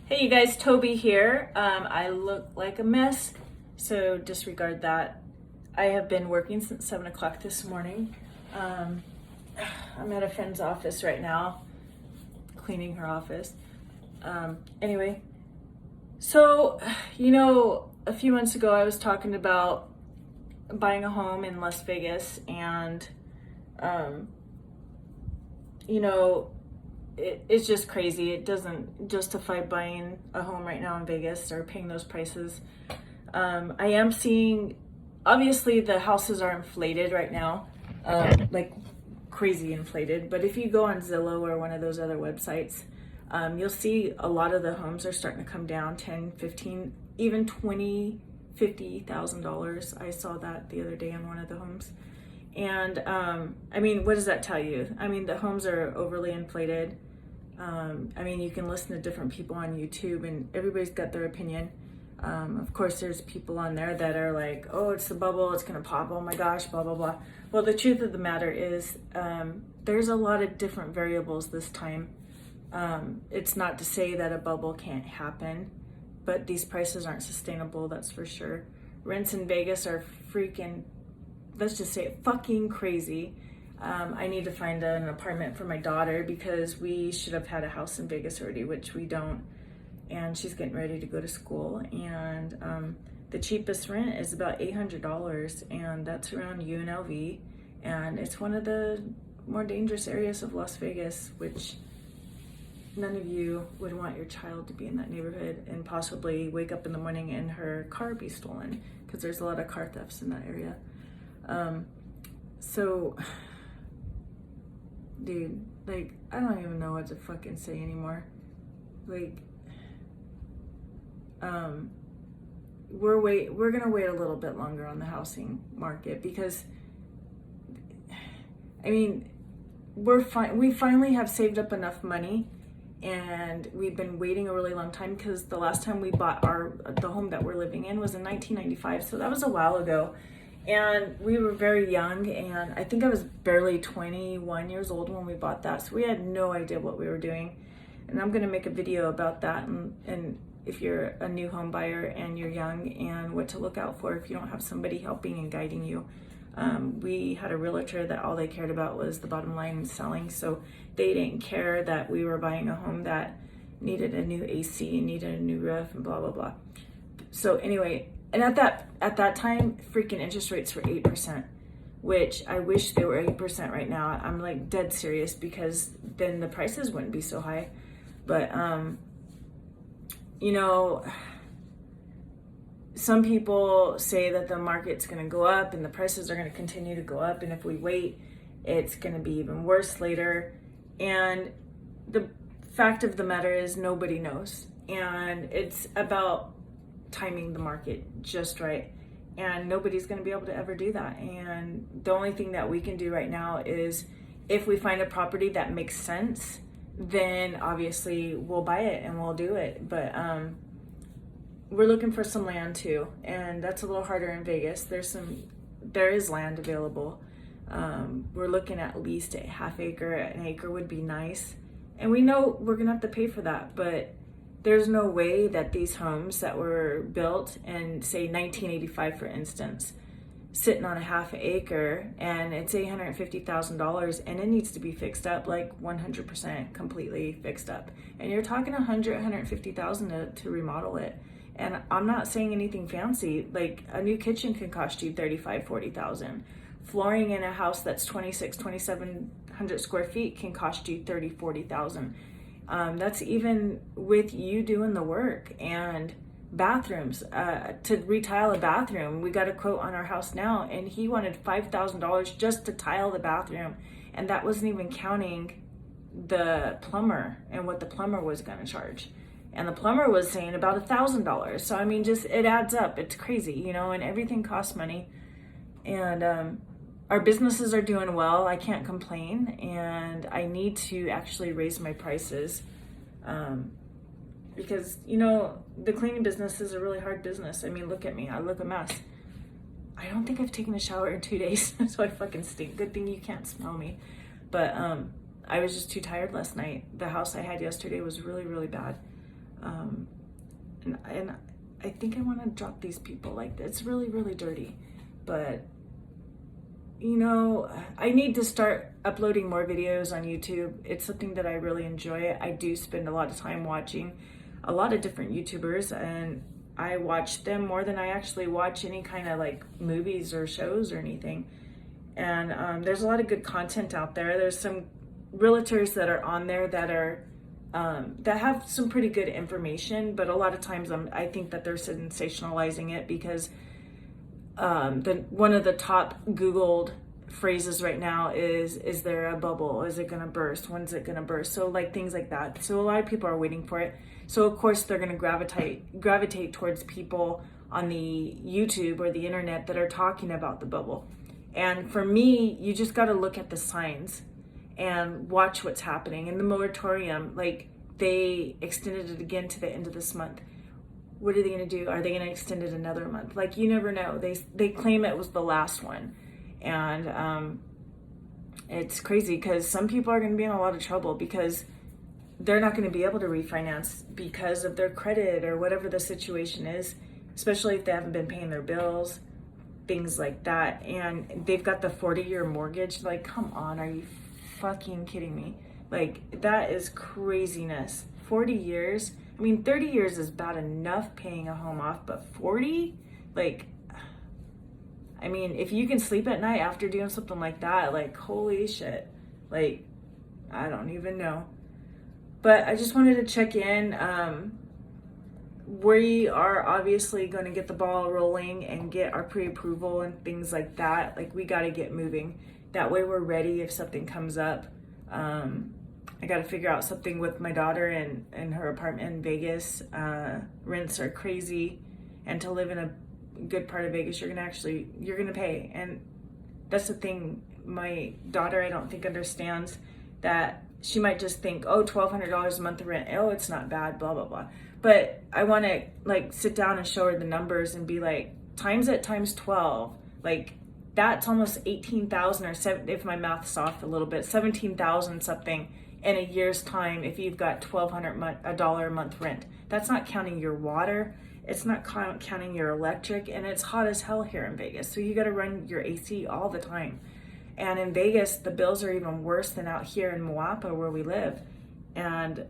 Hey you guys, Toby here. I look like a mess, so disregard that. I have been working since 7 o'clock this morning. I'm at a friend's office right now, cleaning her office. Anyway, so, a few months ago I was talking about buying a home in Las Vegas and, it's just crazy. It doesn't justify buying a home right now in Vegas or paying those prices. I am seeing, obviously the houses are inflated right now, like crazy inflated. But if you go on Zillow or one of those other websites, you'll see a lot of the homes are starting to come down 10, 15, even 20, $50,000. I saw that the other day on one of the homes. And what does that tell you? The homes are overly inflated. You can listen to different people on YouTube and everybody's got their opinion. Of course, there's people on there that are like, oh, it's the bubble, it's gonna pop, oh my gosh, blah, blah, blah. Well, the truth of the matter is there's a lot of different variables this time. It's not to say that a bubble can't happen, but these prices aren't sustainable, that's for sure. Rents in Vegas are freaking, let's just say, fucking crazy. I need to find an apartment for my daughter because we should have had a house in Vegas already, which we don't. And she's getting ready to go to school. And the cheapest rent is about $800, and that's around UNLV. And it's one of the more dangerous areas of Las Vegas, which none of you would want your child to be in that neighborhood and possibly wake up in the morning and her car be stolen, because there's a lot of car thefts in that area. So, dude, like, I don't even know what to fucking say anymore. Like, we're gonna wait a little bit longer on the housing market because, we finally have saved up enough money, and we've been waiting a really long time because the last time we bought the home that we're living in was in 1995, so that was a while ago. And we were very young, and I think I was barely 21 years old when we bought that, so we had no idea what we were doing. And I'm gonna make a video about that, and if you're a new home buyer and you're young, and what to look out for if you don't have somebody helping and guiding you. We had a realtor that all they cared about was the bottom line and selling, so they didn't care that we were buying a home that needed a new AC and needed a new roof and blah, blah, blah. So anyway, and at that time, freaking interest rates were 8%, which I wish they were 8% right now. I'm like dead serious, because then the prices wouldn't be so high. But, some people say that the market's going to go up and the prices are going to continue to go up. And if we wait, it's going to be even worse later. And the fact of the matter is nobody knows. And it's about timing the market just right, and nobody's going to be able to ever do that. And the only thing that we can do right now is, if we find a property that makes sense, then obviously we'll buy it and we'll do it. But we're looking for some land too, and that's a little harder in Vegas. There is land available. We're looking at least a half acre. An acre would be nice, and we know we're gonna have to pay for that, but there's no way that these homes that were built in, say, 1985, for instance, sitting on a half acre, and it's $850,000, and it needs to be fixed up, like 100% completely fixed up. And you're talking $150,000 to remodel it. And I'm not saying anything fancy. Like, a new kitchen can cost you $35,000, $40,000. Flooring in a house that's 2,700 square feet can cost you $30,000, $40,000. That's even with you doing the work. And bathrooms, to retile a bathroom, we got a quote on our house now, and he wanted $5,000 just to tile the bathroom, and that wasn't even counting the plumber and what the plumber was going to charge. And the plumber was saying about $1,000. So it adds up. It's crazy, and everything costs money. And our businesses are doing well. I can't complain, and I need to actually raise my prices, because the cleaning business is a really hard business. Look at me. I look a mess. I don't think I've taken a shower in 2 days, so I fucking stink. Good thing you can't smell me. But I was just too tired last night. The house I had yesterday was really, really bad. And I think I want to drop these people. Like, it's really, really dirty. But, you know, I need to start uploading more videos on YouTube. It's something that I really enjoy. I do spend a lot of time watching a lot of different YouTubers, and I watch them more than I actually watch any kind of like movies or shows or anything. And there's a lot of good content out there. There's some realtors that are on there that are that have some pretty good information, but a lot of times I think that they're sensationalizing it because one of the top Googled phrases right now is there a bubble? Is it gonna burst? When's it gonna burst? So like things like that. So a lot of people are waiting for it. So of course they're gonna gravitate towards people on the YouTube or the internet that are talking about the bubble. And for me, you just gotta look at the signs and watch what's happening. In the moratorium, like they extended it again to the end of this month. What are they going to do? Are they going to extend it another month? Like, you never know. They claim it was the last one. And it's crazy because some people are going to be in a lot of trouble because they're not going to be able to refinance because of their credit or whatever the situation is, especially if they haven't been paying their bills, things like that. And they've got the 40-year mortgage. Like, come on, are you fucking kidding me? Like, that is craziness. 40 years. I mean, 30 years is bad enough paying a home off, but 40? Like, I mean, if you can sleep at night after doing something like that, like, holy shit. Like, I don't even know. But I just wanted to check in. We are obviously going to get the ball rolling and get our pre-approval and things like that. Like, we got to get moving. That way we're ready if something comes up. I got to figure out something with my daughter and her apartment in Vegas. Rents are crazy, and to live in a good part of Vegas, you're gonna pay. And that's the thing. My daughter, I don't think understands that. She might just think, oh, $1,200 a month of rent. Oh, it's not bad, blah, blah, blah. But I want to like sit down and show her the numbers and be like, times it times 12. Like, that's almost 18,000 or if my math's off a little bit, 17,000 something in a year's time if you've got $1,200 a month rent. That's not counting your water. It's not counting your electric, and it's hot as hell here in Vegas. So you got to run your AC all the time. And in Vegas, the bills are even worse than out here in Moapa where we live. And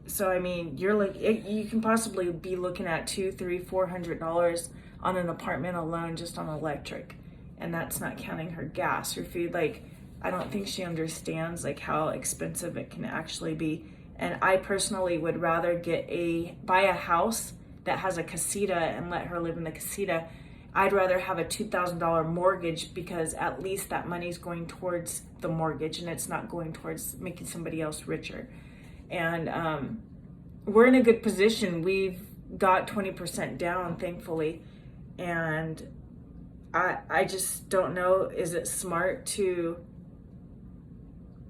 so, I mean, you can possibly be looking at $200, $300, $400 on an apartment alone just on electric. And that's not counting her gas, her food. Like, I don't think she understands like how expensive it can actually be. And I personally would rather buy a house that has a casita and let her live in the casita. I'd rather have a $2,000 mortgage because at least that money's going towards the mortgage and it's not going towards making somebody else richer. And we're in a good position. We've got 20% down, thankfully. And I just don't know, is it smart to,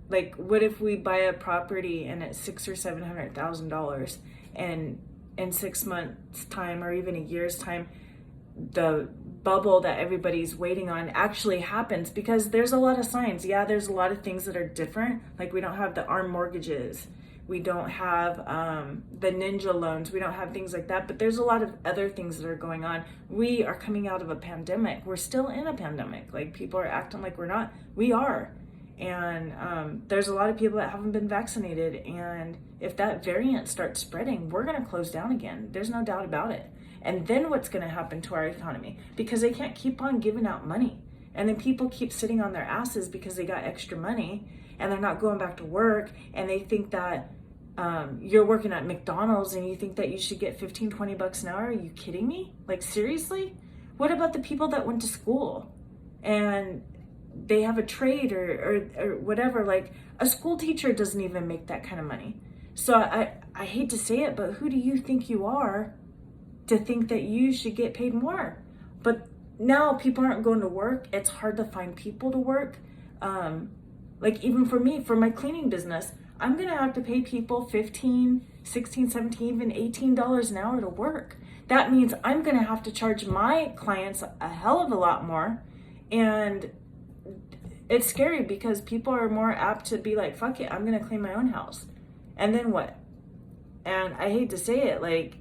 like, what if we buy a property and it's $600,000 or $700,000 and in 6 months time or even a year's time, the bubble that everybody's waiting on actually happens? Because there's a lot of signs. Yeah, there's a lot of things that are different. Like, we don't have the ARM mortgages. We don't have the ninja loans. We don't have things like that. But there's a lot of other things that are going on. We are coming out of a pandemic. We're still in a pandemic. Like, people are acting like we're not. We are. And there's a lot of people that haven't been vaccinated. And if that variant starts spreading, we're going to close down again. There's no doubt about it. And then what's going to happen to our economy? Because they can't keep on giving out money. And then people keep sitting on their asses because they got extra money and they're not going back to work. And they think that you're working at McDonald's and you think that you should get $15-20 an hour. Are you kidding me? Like, seriously? What about the people that went to school and they have a trade or whatever? Like, a school teacher doesn't even make that kind of money. So I hate to say it, but who do you think you are to think that you should get paid more? But now people aren't going to work. It's hard to find people to work. Like, even for me, for my cleaning business, I'm going to have to pay people $15, $16, $17, even $18 an hour to work. That means I'm going to have to charge my clients a hell of a lot more. And it's scary because people are more apt to be like, fuck it, I'm going to clean my own house. And then what? And I hate to say it, like,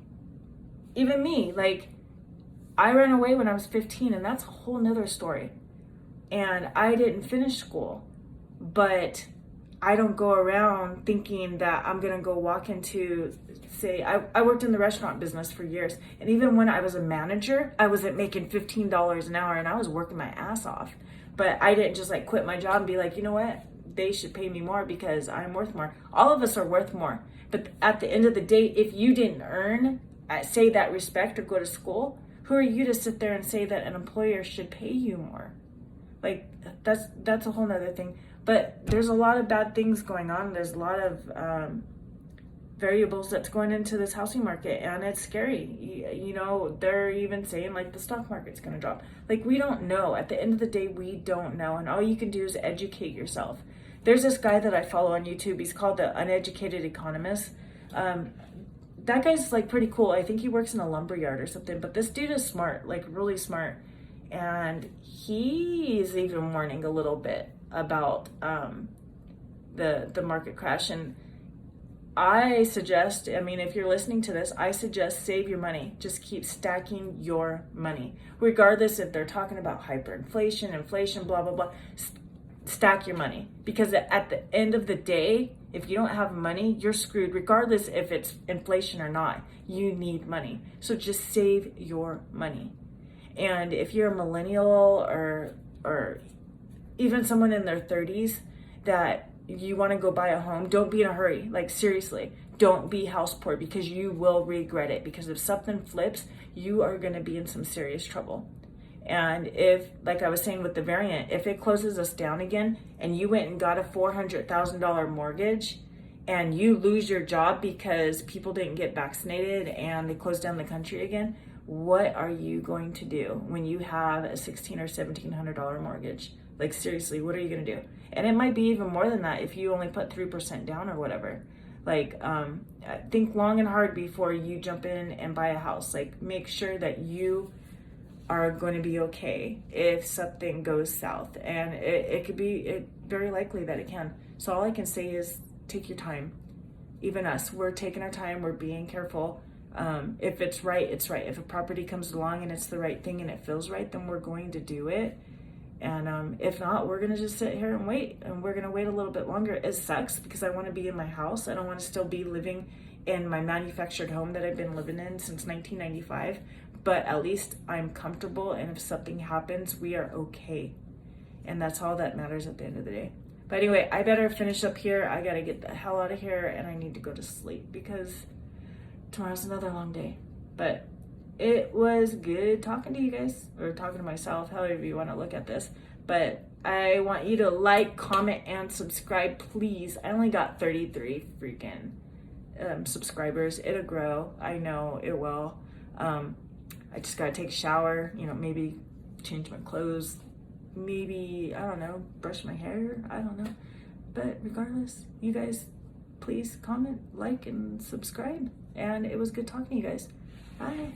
even me, like, I ran away when I was 15, and that's a whole nother story. And I didn't finish school, but I don't go around thinking that I'm gonna go walk into, say, I worked in the restaurant business for years. And even when I was a manager, I wasn't making $15 an hour, and I was working my ass off. But I didn't just like quit my job and be like, you know what? They should pay me more because I'm worth more. All of us are worth more. But at the end of the day, if you didn't earn, say, that respect or go to school, who are you to sit there and say that an employer should pay you more? Like, that's a whole nother thing. But there's a lot of bad things going on. There's a lot of variables that's going into this housing market, and it's scary. You know, they're even saying like the stock market's going to drop. Like, we don't know. At the end of the day, we don't know, and all you can do is educate yourself. There's this guy that I follow on YouTube. He's called The Uneducated Economist. That guy's like pretty cool. I think he works in a lumber yard or something, but this dude is smart, like really smart. And he's even warning a little bit about the market crash. And I suggest, I mean, if you're listening to this, I suggest save your money. Just keep stacking your money. Regardless if they're talking about hyperinflation, inflation, blah, blah, blah. Stack your money. Because at the end of the day, if you don't have money, you're screwed. Regardless if it's inflation or not, you need money. So just save your money. And if you're a millennial or even someone in their 30s that you want to go buy a home, don't be in a hurry. Like, seriously, don't be house poor, because you will regret it. Because if something flips, you are going to be in some serious trouble. And if, like I was saying with the variant, if it closes us down again and you went and got a $400,000 mortgage and you lose your job because people didn't get vaccinated and they closed down the country again, what are you going to do when you have a $1,600 or $1,700 mortgage? Like, seriously, what are you going to do? And it might be even more than that if you only put 3% down or whatever. Like, think long and hard before you jump in and buy a house. Like, make sure that you are going to be okay if something goes south. And it could be very likely that it can. So all I can say is take your time. Even us, we're taking our time, we're being careful. If it's right, it's right. If a property comes along and it's the right thing and it feels right, then we're going to do it. And if not, we're going to just sit here and wait. And we're going to wait a little bit longer. It sucks because I want to be in my house. I don't want to still be living in my manufactured home that I've been living in since 1995. But at least I'm comfortable, and if something happens, we are okay. And that's all that matters at the end of the day. But anyway, I better finish up here. I gotta get the hell out of here, and I need to go to sleep because tomorrow's another long day. But it was good talking to you guys, or talking to myself, however you want to look at this. But I want you to like, comment, and subscribe, please. I only got 33 freaking subscribers. It'll grow. I know it will. I just gotta take a shower, maybe change my clothes, maybe, I don't know, brush my hair, I don't know. But regardless, you guys, please comment, like, and subscribe. And it was good talking to you guys. Bye.